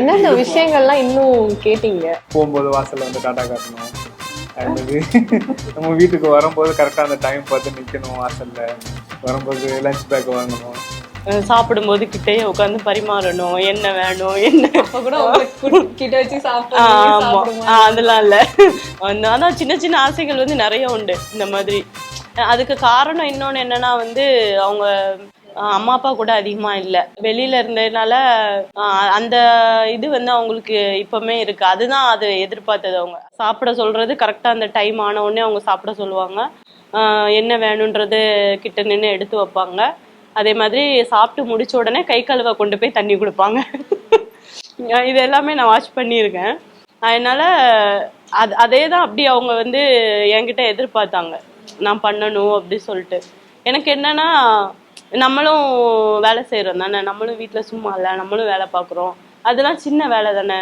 என்னென்ன விஷயங்கள்லாம் இன்னும் கேட்டீங்க? போகும்போது வாசல்ல வந்து டாடா காட்டணும். அடுத்தது நம்ம வீட்டுக்கு வரும்போது கரெக்டாக அந்த டைம் பார்த்து நிற்கணும் வாசல்ல. வரும்போது லஞ்ச் பேக் வாங்கணும். சாப்பிடும்போது கிட்டேயே உட்காந்து பரிமாறணும், என்ன வேணும் என்ன. அப்ப கூட உங்களுக்கு கிட்ட வச்சு ஆமா அதெல்லாம் இல்ல. அதான் சின்ன சின்ன ஆசைகள் வந்து நிறைய உண்டு இந்த மாதிரி. அதுக்கு காரணம் இன்னொன்னு என்னன்னா வந்து அவங்க அம்மா அப்பா கூட அதிகமா இல்ல, வெளியில இருந்ததுனால அந்த இது வந்து அவங்களுக்கு இப்பவுமே இருக்கு. அதுதான் அது எதிர்பார்த்தது. அவங்க சாப்பிட சொல்றது கரெக்டா அந்த டைம் ஆன உடனே அவங்க சாப்பிட சொல்லுவாங்க. என்ன வேணும்ன்றது கிட்ட நின்று எடுத்து வைப்பாங்க. அதே மாதிரி சாப்பிட்டு முடிச்ச உடனே கை கழுவ கொண்டு போய் தண்ணி கொடுப்பாங்க. இது எல்லாமே நான் வாட்ச் பண்ணியிருக்கேன். அதனால அதே தான் அப்படி அவங்க வந்து என்கிட்ட எதிர்பார்த்தாங்க நான் பண்ணணும் அப்படி சொல்லிட்டு. எனக்கு என்னன்னா நம்மளும் வேலை செய்யறோம் தானே, நம்மளும் வீட்டுல சும்மா இல்லை, நம்மளும் வேலை பார்க்குறோம், அதெல்லாம் சின்ன வேலை தானே.